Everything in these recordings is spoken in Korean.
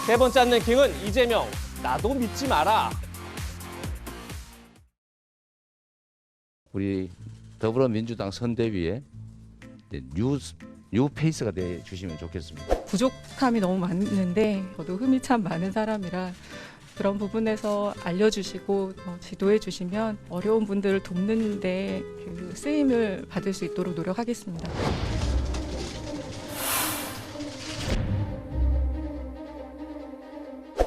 세 번째 안 랭킹은 이재명, 나도 믿지 마라. 우리 더불어민주당 선대위에 뉴 페이스가 돼 주시면 좋겠습니다. 부족함이 너무 많은데 저도 흠이 참 많은 사람이라 그런 부분에서 알려주시고 지도해 주시면 어려운 분들을 돕는 데 그 쓰임을 받을 수 있도록 노력하겠습니다.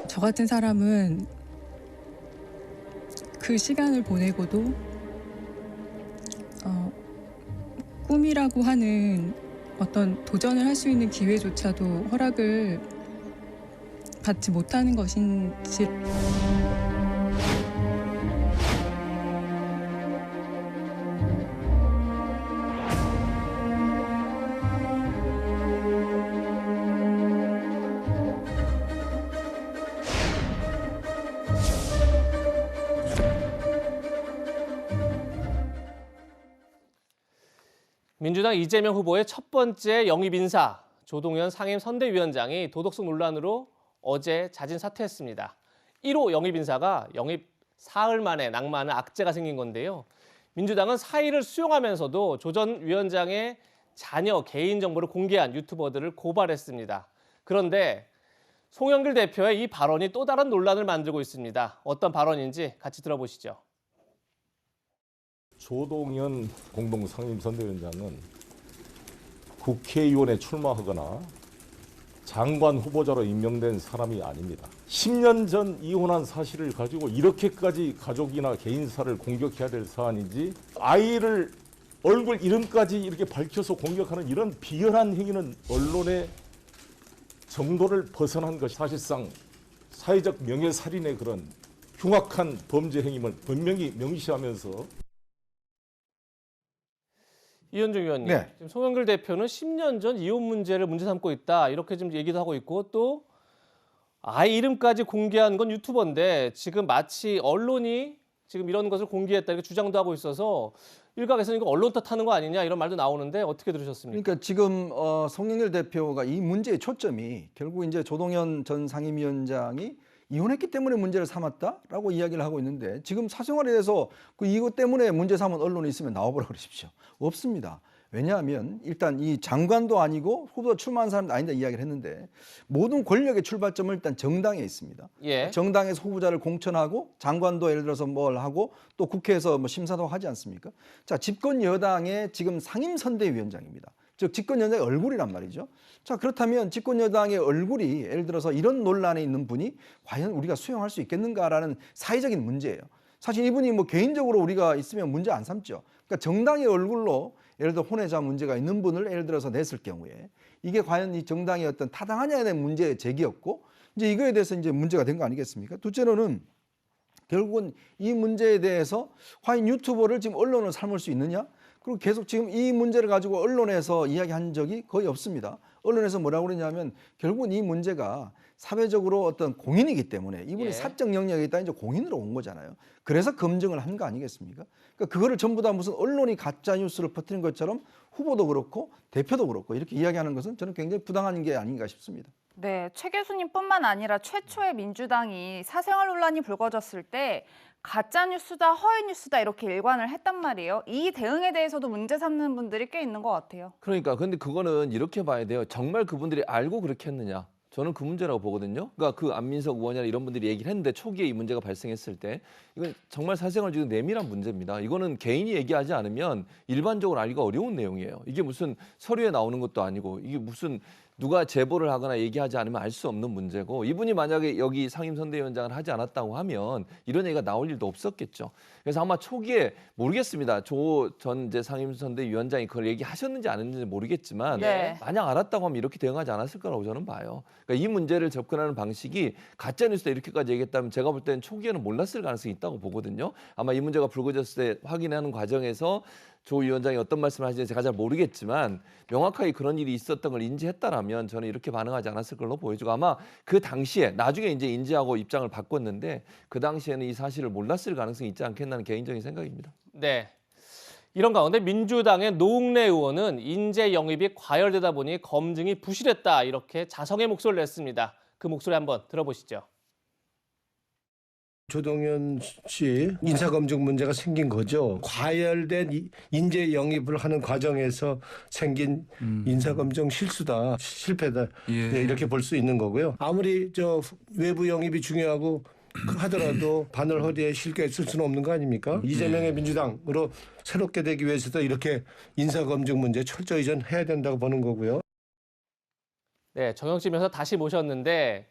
저 같은 사람은 그 시간을 보내고도 꿈이라고 하는 어떤 도전을 할 수 있는 기회조차도 허락을 받지 못하는 것인지. 민주당 이재명 후보의 첫 번째 영입 인사, 조동연 상임선대위원장이 도덕성 논란으로 어제 자진 사퇴했습니다. 1호 영입 인사가 영입 사흘 만에 낙마하는 악재가 생긴 건데요. 민주당은 사의를 수용하면서도 조 전 위원장의 자녀 개인정보를 공개한 유튜버들을 고발했습니다. 그런데 송영길 대표의 이 발언이 또 다른 논란을 만들고 있습니다. 어떤 발언인지 같이 들어보시죠. 조동연 공동상임선대위원장은 국회의원에 출마하거나 장관 후보자로 임명된 사람이 아닙니다. 10년 전 이혼한 사실을 가지고 이렇게까지 가족이나 개인사를 공격해야 될 사안인지, 아이를 얼굴 이름까지 이렇게 밝혀서 공격하는 이런 비열한 행위는 언론의 정도를 벗어난 것이 사실상 사회적 명예살인의 그런 흉악한 범죄 행위를 분명히 명시하면서. 이현중 의원님, 네. 지금 송영길 대표는 10년 전 이혼 문제를 문제 삼고 있다 이렇게 지금 얘기도 하고 있고, 또 아이 이름까지 공개한 건 유튜버인데 지금 마치 언론이 지금 이런 것을 공개했다 이렇게 주장도 하고 있어서 일각에서는 이거 언론 탓하는 거 아니냐 이런 말도 나오는데 어떻게 들으셨습니까? 그러니까 지금 송영길 대표가 이 문제의 초점이 결국 이제 조동연 전 상임위원장이 이혼했기 때문에 문제를 삼았다라고 이야기를 하고 있는데, 지금 사생활에 대해서 이것 때문에 문제 삼은 언론이 있으면 나와보라 그러십시오. 없습니다. 왜냐하면 일단 이 장관도 아니고 후보자 출마한 사람도 아니다 이야기를 했는데, 모든 권력의 출발점은 일단 정당에 있습니다. 예. 정당에서 후보자를 공천하고 장관도 예를 들어서 뭘 하고 또 국회에서 뭐 심사도 하지 않습니까? 자, 집권 여당의 지금 상임선대위원장입니다. 즉 집권여당의 얼굴이란 말이죠. 자, 그렇다면 집권여당의 얼굴이 예를 들어서 이런 논란에 있는 분이 과연 우리가 수용할 수 있겠는가라는 사회적인 문제예요. 사실 이분이 뭐 개인적으로 우리가 있으면 문제 안 삼죠. 그러니까 정당의 얼굴로 예를 들어 혼외자 문제가 있는 분을 예를 들어서 냈을 경우에 이게 과연 이 정당의 어떤 타당하냐에 대한 문제 제기였고, 이제 이거에 대해서 이제 문제가 된 거 아니겠습니까? 둘째로는 결국은 이 문제에 대해서 과연 유튜버를 지금 언론을 삼을 수 있느냐? 그리고 계속 지금 이 문제를 가지고 언론에서 이야기한 적이 거의 없습니다. 언론에서 뭐라고 그러냐면 결국은 이 문제가 사회적으로 어떤 공인이기 때문에 이분이 예. 사적 영역에 있다 이제 공인으로 온 거잖아요. 그래서 검증을 한 거 아니겠습니까? 그러니까 그거를 전부 다 무슨 언론이 가짜 뉴스를 퍼뜨린 것처럼 후보도 그렇고 대표도 그렇고 이렇게 이야기하는 것은 저는 굉장히 부당한 게 아닌가 싶습니다. 네, 최 교수님뿐만 아니라 최초의 민주당이 사생활 논란이 불거졌을 때 가짜 뉴스다, 허위 뉴스다 이렇게 일관을 했단 말이에요. 이 대응에 대해서도 문제 삼는 분들이 꽤 있는 것 같아요. 그러니까 근데 그거는 이렇게 봐야 돼요. 정말 그분들이 알고 그렇게 했느냐? 저는 그 문제라고 보거든요. 그러니까 그 안민석 의원이나 이런 분들이 얘기를 했는데 초기에 이 문제가 발생했을 때 이건 정말 사생활 지금 내밀한 문제입니다. 이거는 개인이 얘기하지 않으면 일반적으로 알기가 어려운 내용이에요. 이게 무슨 서류에 나오는 것도 아니고 이게 무슨 누가 제보를 하거나 얘기하지 않으면 알 수 없는 문제고, 이분이 만약에 여기 상임선대위원장을 하지 않았다고 하면 이런 얘기가 나올 일도 없었겠죠. 그래서 아마 초기에 모르겠습니다. 조 전 이제 상임선대위원장이 그걸 얘기하셨는지 안 했는지 모르겠지만 네. 만약 알았다고 하면 이렇게 대응하지 않았을 거라고 저는 봐요. 그러니까 이 문제를 접근하는 방식이 가짜뉴스다 이렇게까지 얘기했다면 제가 볼 때는 초기에는 몰랐을 가능성이 있다고 보거든요. 아마 이 문제가 불거졌을 때 확인하는 과정에서 조 위원장이 어떤 말씀을 하시는지 제가 잘 모르겠지만 명확하게 그런 일이 있었던 걸 인지했다라면 저는 이렇게 반응하지 않았을 걸로 보여지고, 아마 그 당시에 나중에 이제 인지하고 입장을 바꿨는데 그 당시에는 이 사실을 몰랐을 가능성이 있지 않겠나는 개인적인 생각입니다. 네. 이런 가운데 민주당의 노웅래 의원은 인재 영입이 과열되다 보니 검증이 부실했다 이렇게 자성의 목소리를 냈습니다. 그 목소리 한번 들어보시죠. 조동현 씨 인사검증 문제가 생긴 거죠. 과열된 인재 영입을 하는 과정에서 생긴 인사검증 실수다, 실패다 네, 이렇게 볼 수 있는 거고요. 아무리 저 외부 영입이 중요하고 하더라도 바늘 허리에 실겨 있을 수는 없는 거 아닙니까? 이재명의 민주당으로 새롭게 되기 위해서도 이렇게 인사검증 문제 철저히 전 해야 된다고 보는 거고요. 네, 정영진 변호사 다시 모셨는데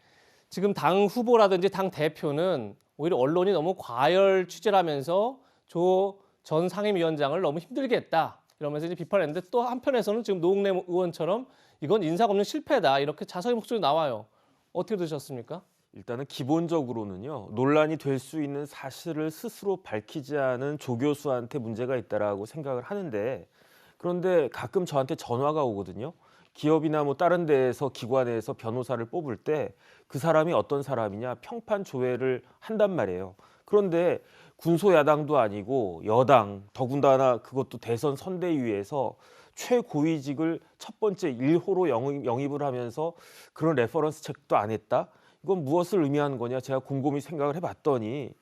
지금 당 후보라든지 당 대표는 오히려 언론이 너무 과열 취재를 하면서 조 전 상임위원장을 너무 힘들게 했다. 이러면서 이제 비판했는데 또 한편에서는 지금 노웅래 의원처럼 이건 인사검증 실패다. 이렇게 자성의 목소리 나와요. 어떻게 들으셨습니까? 일단은 기본적으로는요, 논란이 될 수 있는 사실을 스스로 밝히지 않은 조 교수한테 문제가 있다라고 생각을 하는데, 그런데 가끔 저한테 전화가 오거든요. 기업이나 뭐 다른 데에서 기관에서 변호사를 뽑을 때 그 사람이 어떤 사람이냐 평판 조회를 한단 말이에요. 그런데 군소야당도 아니고 여당, 더군다나 그것도 대선 선대위에서 최고위직을 첫 번째 1호로 영입을 하면서 그런 레퍼런스 책도 안 했다? 이건 무엇을 의미하는 거냐 제가 곰곰이 생각을 해봤더니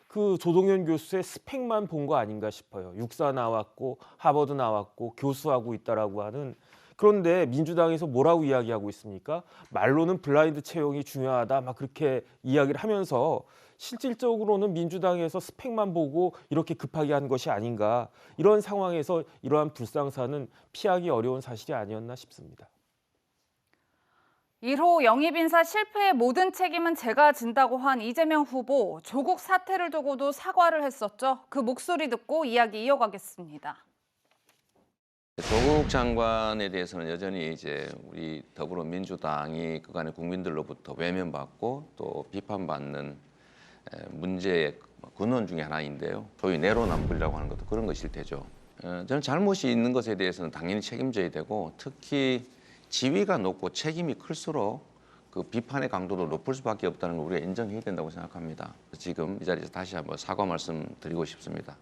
그 조동현 교수의 스펙만 본 거 아닌가 싶어요. 육사 나왔고 하버드 나왔고 교수하고 있다라고 하는. 그런데 민주당에서 뭐라고 이야기하고 있습니까? 말로는 블라인드 채용이 중요하다 막 그렇게 이야기를 하면서 실질적으로는 민주당에서 스펙만 보고 이렇게 급하게 한 것이 아닌가. 이런 상황에서 이러한 불상사는 피하기 어려운 사실이 아니었나 싶습니다. 1호 영입 인사 실패의 모든 책임은 제가 진다고 한 이재명 후보, 조국 사태를 두고도 사과를 했었죠. 그 목소리 듣고 이야기 이어가겠습니다. 조국 장관에 대해서는 여전히 이제 우리 더불어민주당이 그간의 국민들로부터 외면받고 또 비판받는 문제의 근원 중에 하나인데요. 소위 내로남불이라고 하는 것도 그런 것일 테죠. 저는 잘못이 있는 것에 대해서는 당연히 책임져야 되고 특히 지위가 높고 책임이 클수록 그 비판의 강도도 높을 수밖에 없다는 걸 우리가 인정해야 된다고 생각합니다. 지금 이 자리에서 다시 한번 사과 말씀드리고 싶습니다.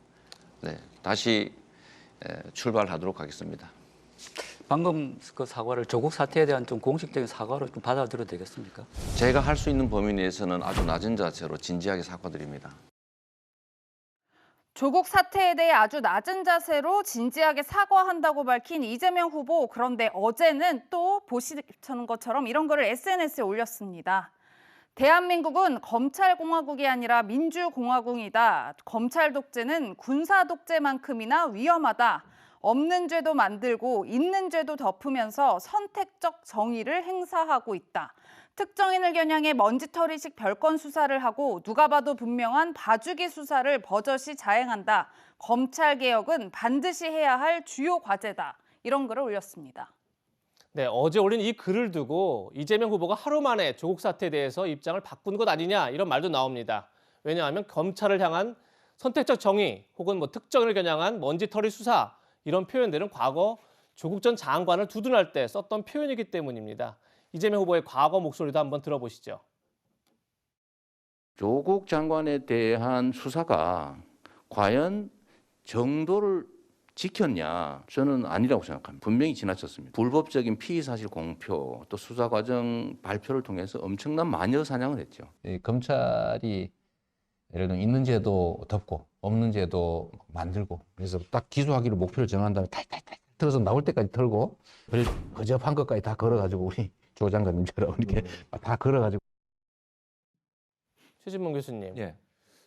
네, 다시 출발하도록 하겠습니다. 방금 그 사과를 조국 사태에 대한 좀 공식적인 사과로 좀 받아들여도 되겠습니까? 제가 할 수 있는 범위 내에서는 아주 낮은 자세로 진지하게 사과드립니다. 조국 사태에 대해 아주 낮은 자세로 진지하게 사과한다고 밝힌 이재명 후보. 그런데 어제는 또 보시는 것처럼 이런 글을 SNS에 올렸습니다. 대한민국은 검찰공화국이 아니라 민주공화국이다. 검찰 독재는 군사 독재만큼이나 위험하다. 없는 죄도 만들고 있는 죄도 덮으면서 선택적 정의를 행사하고 있다. 특정인을 겨냥해 먼지털이식 별건 수사를 하고 누가 봐도 분명한 봐주기 수사를 버젓이 자행한다. 검찰개혁은 반드시 해야 할 주요 과제다. 이런 글을 올렸습니다. 네, 어제 올린 이 글을 두고 이재명 후보가 하루 만에 조국 사태에 대해서 입장을 바꾼 것 아니냐 이런 말도 나옵니다. 왜냐하면 검찰을 향한 선택적 정의 혹은 뭐 특정을 겨냥한 먼지털이 수사 이런 표현들은 과거 조국 전 장관을 두둔할 때 썼던 표현이기 때문입니다. 이재명 후보의 과거 목소리도 한번 들어보시죠. 조국 장관에 대한 수사가 과연 정도를 지켰냐? 저는 아니라고 생각합니다. 분명히 지나쳤습니다. 불법적인 피의사실 공표, 또 수사 과정 발표를 통해서 엄청난 마녀 사냥을 했죠. 검찰이 예를 들면 있는 죄도 덮고 없는 죄도 만들고 그래서 딱 기소하기로 목표를 정한 다음에 탈탈탈 털어서 나올 때까지 털고 거접한 것까지 다 걸어가지고 우리 조 장관님처럼 이렇게 다 걸어가지고. 최진봉 교수님, 예.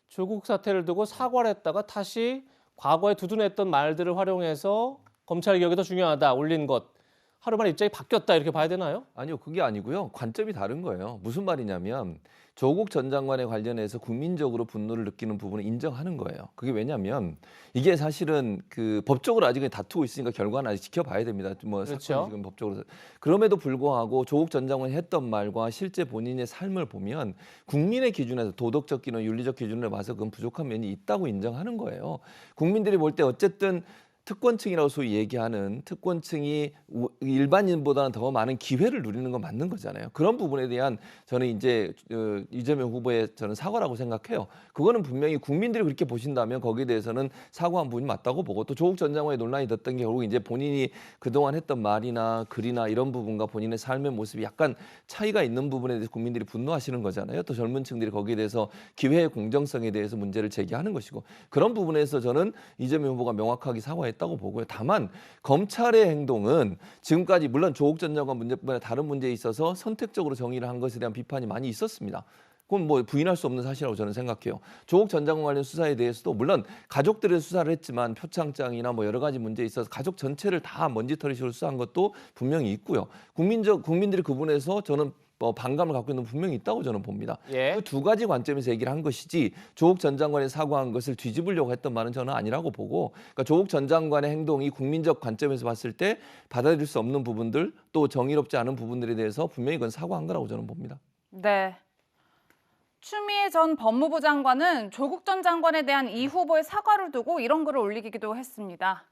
조국 사태를 두고 사과를 했다가 다시 과거에 두둔했던 말들을 활용해서 검찰 개혁이 더 중요하다 올린 것. 하루 만에 입장이 바뀌었다 이렇게 봐야 되나요? 아니요, 그게 아니고요. 관점이 다른 거예요. 무슨 말이냐면 조국 전 장관에 관련해서 국민적으로 분노를 느끼는 부분을 인정하는 거예요. 그게 왜냐하면 이게 사실은 그 법적으로 아직은 다투고 있으니까 결과는 아직 지켜봐야 됩니다. 뭐 그렇죠. 사건이 지금 법적으로. 그럼에도 불구하고 조국 전 장관이 했던 말과 실제 본인의 삶을 보면 국민의 기준에서 도덕적 기준, 윤리적 기준으로 봐서 그건 부족한 면이 있다고 인정하는 거예요. 국민들이 볼 때 어쨌든 특권층이라고 소위 얘기하는 특권층이 일반인보다는 더 많은 기회를 누리는 건 맞는 거잖아요. 그런 부분에 대한 저는 이제 이재명 후보의 저는 사과라고 생각해요. 그거는 분명히 국민들이 그렇게 보신다면 거기에 대해서는 사과한 부분이 맞다고 보고, 또 조국 전 장관의 논란이 됐던 게 결국 이제 본인이 그동안 했던 말이나 글이나 이런 부분과 본인의 삶의 모습이 약간 차이가 있는 부분에 대해서 국민들이 분노하시는 거잖아요. 또 젊은 층들이 거기에 대해서 기회의 공정성에 대해서 문제를 제기하는 것이고, 그런 부분에서 저는 이재명 후보가 명확하게 사과했다고 보고요. 다만 검찰의 행동은 지금까지 물론 조국 전 장관 문제뿐만 아니라 다른 문제에 있어서 선택적으로 정의를 한 것에 대한 비판이 많이 있었습니다. 그건 뭐 부인할 수 없는 사실이라고 저는 생각해요. 조국 전 장관 관련 수사에 대해서도 물론 가족들의 수사를 했지만 표창장이나 뭐 여러 가지 문제에 있어서 가족 전체를 다 먼지털이식으로 수사한 것도 분명히 있고요. 국민들이 그 부분에서 저는 반감을 갖고 있는 분명히 있다고 저는 봅니다. 예. 그 두 가지 관점에서 얘기를 한 것이지 조국 전 장관이 사과한 것을 뒤집으려고 했던 말은 저는 아니라고 보고, 그러니까 조국 전 장관의 행동이 국민적 관점에서 봤을 때 받아들일 수 없는 부분들, 또 정의롭지 않은 부분들에 대해서 분명히 그건 사과한 거라고 저는 봅니다. 네. 추미애 전 법무부 장관은 조국 전 장관에 대한 이 후보의 사과를 두고 이런 글을 올리기도 했습니다.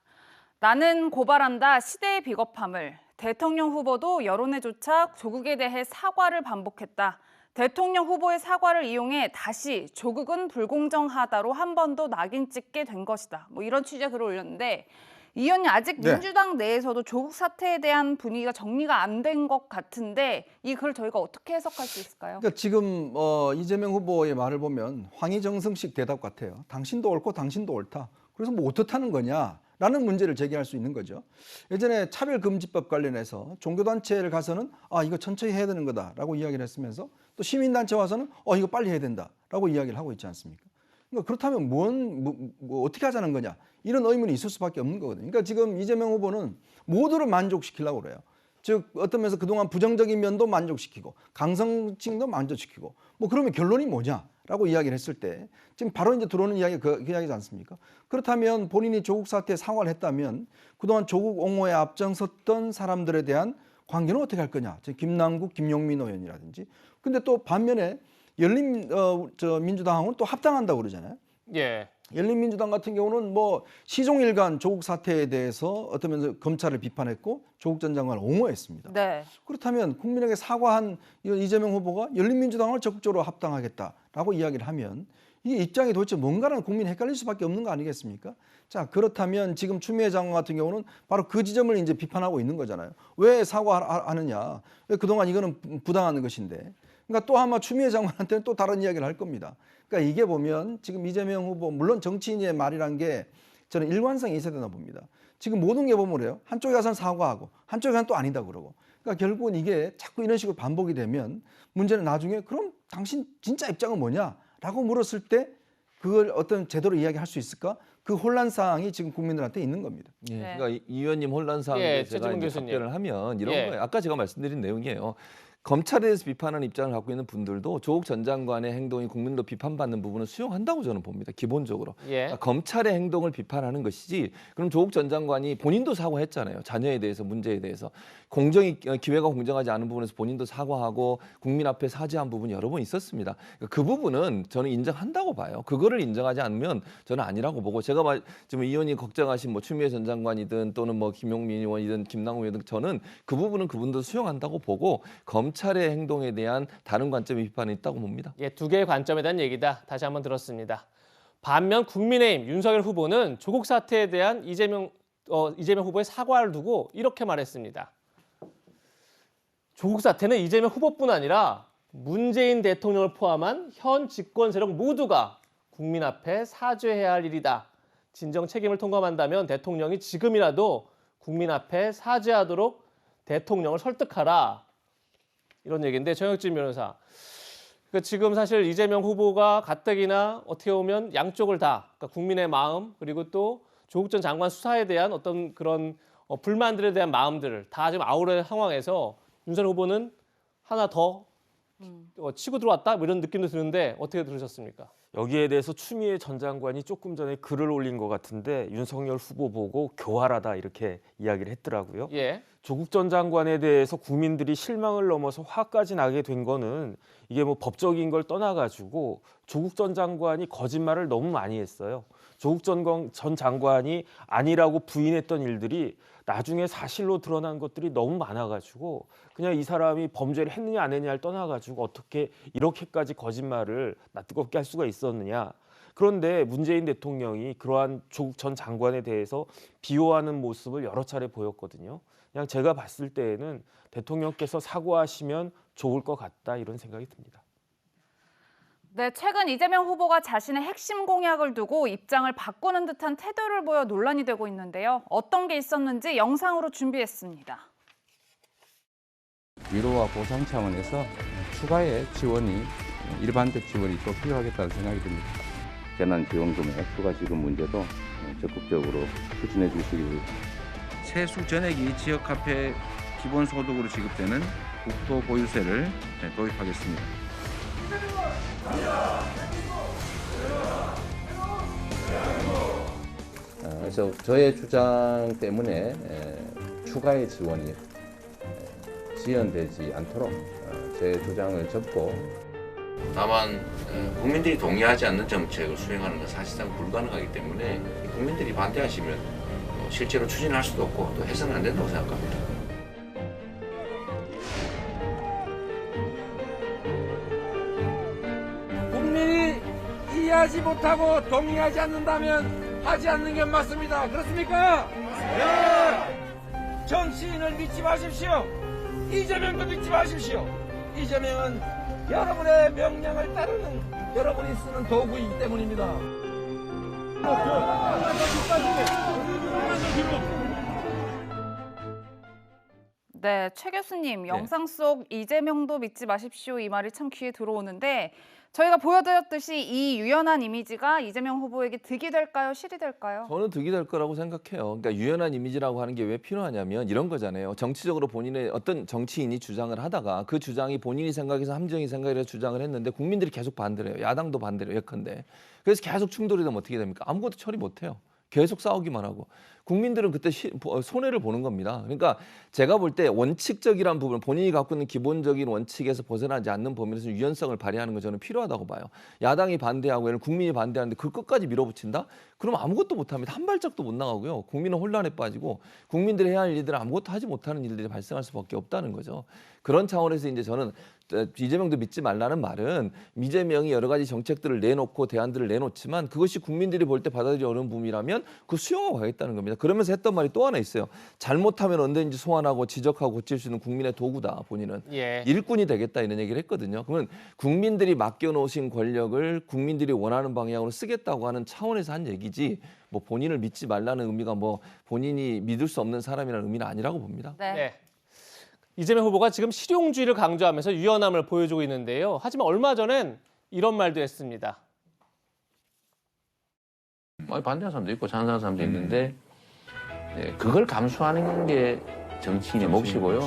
나는 고발한다 시대의 비겁함을. 대통령 후보도 여론에 조차 조국에 대해 사과를 반복했다. 대통령 후보의 사과를 이용해 다시 조국은 불공정하다로 한 번 더 낙인 찍게 된 것이다. 뭐 이런 취지의 글을 올렸는데, 이 의원님 아직 네. 민주당 내에서도 조국 사태에 대한 분위기가 정리가 안 된 것 같은데 이 글 저희가 어떻게 해석할 수 있을까요? 그러니까 지금 이재명 후보의 말을 보면 황희정승식 대답 같아요. 당신도 옳고 당신도 옳다. 그래서 뭐 어떻다는 거냐? 라는 문제를 제기할 수 있는 거죠. 예전에 차별금지법 관련해서 종교단체를 가서는 이거 천천히 해야 되는 거다라고 이야기를 했으면서 또 시민단체 와서는 이거 빨리 해야 된다라고 이야기를 하고 있지 않습니까? 그러니까 그렇다면 뭐 어떻게 하자는 거냐, 이런 의문이 있을 수밖에 없는 거거든요. 그러니까 지금 이재명 후보는 모두를 만족시키려고 그래요. 즉 어떤 면에서 그동안 부정적인 면도 만족시키고 강성층도 만족시키고, 뭐 그러면 결론이 뭐냐라고 이야기를 했을 때 지금 바로 이제 들어오는 이야기가 그 이야기지 않습니까? 그렇다면 본인이 조국 사태에 사과를 했다면 그동안 조국 옹호에 앞장섰던 사람들에 대한 관계는 어떻게 할 거냐? 김남국, 김용민 의원이라든지. 근데 또 반면에 민주당은 또 합당한다고 그러잖아요. 예. 열린민주당 같은 경우는 뭐 시종일관 조국 사태에 대해서 어떤 면에서 검찰을 비판했고 조국 전 장관을 옹호했습니다. 네. 그렇다면 국민에게 사과한 이재명 후보가 열린민주당을 적극적으로 합당하겠다라고 이야기를 하면 이 입장이 도대체 뭔가라는 국민이 헷갈릴 수밖에 없는 거 아니겠습니까? 자, 그렇다면 지금 추미애 장관 같은 경우는 바로 그 지점을 이제 비판하고 있는 거잖아요. 왜 사과하느냐? 왜 그동안 이거는 부당한 것인데. 그러니까 또 아마 추미애 장관한테는 또 다른 이야기를 할 겁니다. 그러니까 이게 보면 지금 이재명 후보, 물론 정치인의 말이란 게 저는 일관성이 있어야 되나 봅니다. 지금 모든 게 보면 그래요. 한쪽에 가서는 사과하고 한쪽에 가서는 또 아니다 그러고. 그러니까 결국은 이게 자꾸 이런 식으로 반복이 되면 문제는 나중에 그럼 당신 진짜 입장은 뭐냐라고 물었을 때 그걸 어떤 제대로 이야기할 수 있을까? 그 혼란사항이 지금 국민들한테 있는 겁니다. 예, 네. 그러니까 이 의원님 혼란사항에 예, 제가 최재문 이제 교수님. 답변을 하면 이런 예. 거예요. 아까 제가 말씀드린 내용이에요. 검찰에 대해서 비판하는 입장을 갖고 있는 분들도 조국 전 장관의 행동이 국민도 비판받는 부분은 수용한다고 저는 봅니다. 기본적으로. 예. 그러니까 검찰의 행동을 비판하는 것이지, 그럼 조국 전 장관이 본인도 사과했잖아요. 자녀에 대해서, 문제에 대해서. 기회가 공정하지 않은 부분에서 본인도 사과하고 국민 앞에 사죄한 부분이 여러 번 있었습니다. 그러니까 그 부분은 저는 인정한다고 봐요. 그거를 인정하지 않으면 저는 아니라고 보고, 제가 지금 이 의원이 걱정하신 뭐 추미애 전 장관이든 또는 뭐 김용민 의원이든 김남국 의원이든 저는 그 부분은 그분도 수용한다고 보고 검찰의 행동에 대한 다른 관점의 비판이 있다고 봅니다. 예, 두 개의 관점에 대한 얘기다. 다시 한번 들었습니다. 반면 국민의힘 윤석열 후보는 조국 사태에 대한 이재명 후보의 사과를 두고 이렇게 말했습니다. 조국 사태는 이재명 후보뿐 아니라 문재인 대통령을 포함한 현 집권 세력 모두가 국민 앞에 사죄해야 할 일이다. 진정 책임을 통감한다면 대통령이 지금이라도 국민 앞에 사죄하도록 대통령을 설득하라. 이런 얘기인데, 정혁진 변호사. 그러니까 지금 사실 이재명 후보가 가뜩이나 어떻게 보면 양쪽을 다, 그러니까 국민의 마음 그리고 또 조국 전 장관 수사에 대한 어떤 그런 불만들에 대한 마음들을 다 지금 아우르는 상황에서 윤석열 후보는 하나 더 치고 들어왔다, 뭐 이런 느낌도 드는데 어떻게 들으셨습니까? 여기에 대해서 추미애 전 장관이 조금 전에 글을 올린 것 같은데 윤석열 후보 보고 교활하다 이렇게 이야기를 했더라고요. 예. 조국 전 장관에 대해서 국민들이 실망을 넘어서 화까지 나게 된 거는 이게 뭐 법적인 걸 떠나가지고 조국 전 장관이 거짓말을 너무 많이 했어요. 조국 전 장관이 아니라고 부인했던 일들이 나중에 사실로 드러난 것들이 너무 많아가지고 그냥 이 사람이 범죄를 했느냐 안 했느냐를 떠나가지고 어떻게 이렇게까지 거짓말을 낯뜨겁게 할 수가 있었느냐. 그런데 문재인 대통령이 그러한 조국 전 장관에 대해서 비호하는 모습을 여러 차례 보였거든요. 그냥 제가 봤을 때에는 대통령께서 사과하시면 좋을 것 같다 이런 생각이 듭니다. 네, 최근 이재명 후보가 자신의 핵심 공약을 두고 입장을 바꾸는 듯한 태도를 보여 논란이 되고 있는데요. 어떤 게 있었는지 영상으로 준비했습니다. 위로와 보상 차원에서 추가의 지원이 일반적 지원이 또 필요하겠다는 생각이 듭니다. 재난지원금의 추가 지급 문제도 적극적으로 추진해 주시기 바랍니다. 세수 전액이 지역화폐 기본소득으로 지급되는 국토보유세를 도입하겠습니다. 그래서 저의 주장 때문에 추가의 지원이 지연되지 않도록 제 주장을 접고 다만 국민들이 동의하지 않는 정책을 수행하는 건 사실상 불가능하기 때문에 국민들이 반대하시면 실제로 추진할 수도 없고 또 해서는 안 된다고 생각합니다. 국민이 이해하지 못하고 동의하지 않는다면 하지 않는 게 맞습니다. 그렇습니까? 네. 정치인을 믿지 마십시오. 이재명도 믿지 마십시오. 이재명은 여러분의 명령을 따르는 여러분이 쓰는 도구이기 때문입니다. 네, 최 교수님, 영상 속 이재명도 믿지 마십시오 이 말이 참 귀에 들어오는데 저희가 보여드렸듯이 이 유연한 이미지가 이재명 후보에게 득이 될까요, 실이 될까요? 저는 득이 될 거라고 생각해요. 그러니까 유연한 이미지라고 하는 게 왜 필요하냐면 이런 거잖아요. 정치적으로 본인의 어떤 정치인이 주장을 하다가 그 주장이 본인이 생각해서 함정이 생각해서 주장을 했는데 국민들이 계속 반대를 해요. 야당도 반대를 해요. 예컨대. 그래서 계속 충돌이 되면 어떻게 됩니까? 아무것도 처리 못 해요. 계속 싸우기만 하고. 국민들은 그때 손해를 보는 겁니다. 그러니까 제가 볼 때 원칙적이란 부분, 본인이 갖고 있는 기본적인 원칙에서 벗어나지 않는 범위에서 유연성을 발휘하는 거 저는 필요하다고 봐요. 야당이 반대하고 얘는 국민이 반대하는데 그 끝까지 밀어붙인다? 그럼 아무것도 못합니다. 한 발짝도 못 나가고요. 국민은 혼란에 빠지고 국민들이 해야 할 일들은 아무것도 하지 못하는 일들이 발생할 수밖에 없다는 거죠. 그런 차원에서 이제 저는 이재명도 믿지 말라는 말은 이재명이 여러 가지 정책들을 내놓고 대안들을 내놓지만 그것이 국민들이 볼 때 받아들이기 어려운 부분이라면 그 수용하고 가겠다는 겁니다. 그러면서 했던 말이 또 하나 있어요. 잘못하면 언제든지 소환하고 지적하고 고칠 수 있는 국민의 도구다. 본인은 일꾼이 되겠다 이런 얘기를 했거든요. 그러면 국민들이 맡겨놓으신 권력을 국민들이 원하는 방향으로 쓰겠다고 하는 차원에서 한 얘기지 뭐 본인을 믿지 말라는 의미가 뭐 본인이 믿을 수 없는 사람이라는 의미는 아니라고 봅니다. 네. 이재명 후보가 지금 실용주의를 강조하면서 유연함을 보여주고 있는데요. 하지만 얼마 전엔 이런 말도 했습니다. 반대하는 사람도 있고 찬성하는 사람도 있는데 그걸 감수하는 게 정치인의 몫이고요.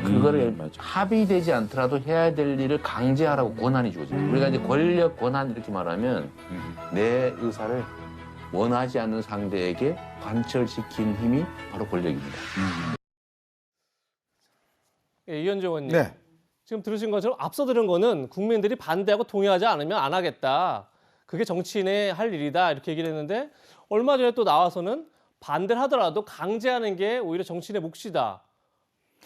그거를 합의되지 않더라도 해야 될 일을 강제하라고 권한이 주어집니다. 우리가 이제 권력, 권한 이렇게 말하면 내 의사를 원하지 않는 상대에게 관철시킨 힘이 바로 권력입니다. 이현정 의원님, 지금 들으신 것처럼 앞서 들은 거는 국민들이 반대하고 동의하지 않으면 안 하겠다. 그게 정치인의 할 일이다 이렇게 얘기를 했는데 얼마 전에 또 나와서는 반대를 하더라도 강제하는 게 오히려 정치인의 몫이다.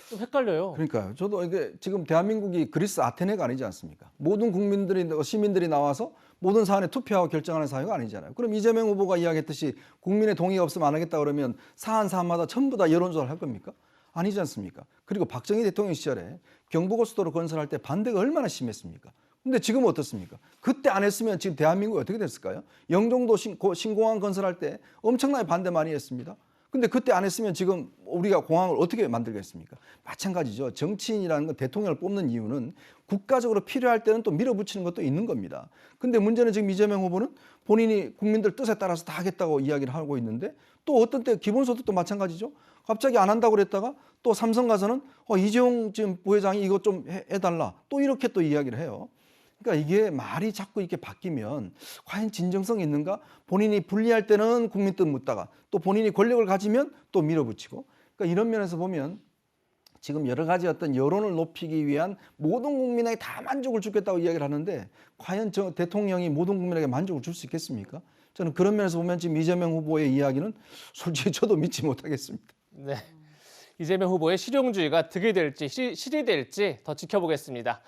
좀 헷갈려요. 그러니까요. 저도 이게 지금 대한민국이 그리스 아테네가 아니지 않습니까? 모든 국민들이 시민들이 나와서 모든 사안에 투표하고 결정하는 사회가 아니잖아요. 그럼 이재명 후보가 이야기했듯이 국민의 동의가 없으면 안 하겠다 그러면 사안마다 전부 다 여론조사를 할 겁니까? 아니지 않습니까? 그리고 박정희 대통령 시절에 경부고속도로 건설할 때 반대가 얼마나 심했습니까? 근데 지금은 어떻습니까? 그때 안 했으면 지금 대한민국이 어떻게 됐을까요? 영종도 신공항 건설할 때 엄청나게 반대 많이 했습니다. 근데 그때 안 했으면 지금 우리가 공항을 어떻게 만들겠습니까? 마찬가지죠. 정치인이라는 건 대통령을 뽑는 이유는 국가적으로 필요할 때는 또 밀어붙이는 것도 있는 겁니다. 근데 문제는 지금 이재명 후보는 본인이 국민들 뜻에 따라서 다 하겠다고 이야기를 하고 있는데 또 어떤 때 기본소득도 마찬가지죠. 갑자기 안 한다고 그랬다가 또 삼성 가서는 이재용 지금 부회장이 이것 좀 해달라. 또 이렇게 또 이야기를 해요. 그러니까 이게 말이 자꾸 이렇게 바뀌면 과연 진정성이 있는가? 본인이 불리할 때는 국민 뜻 묻다가 또 본인이 권력을 가지면 또 밀어붙이고 그러니까 이런 면에서 보면 지금 여러 가지 어떤 여론을 높이기 위한 모든 국민에게 다 만족을 주겠다고 이야기를 하는데 과연 저 대통령이 모든 국민에게 만족을 줄 수 있겠습니까? 저는 그런 면에서 보면 지금 이재명 후보의 이야기는 솔직히 저도 믿지 못하겠습니다. 네. 이재명 후보의 실용주의가 득이 될지 실이 될지 더 지켜보겠습니다.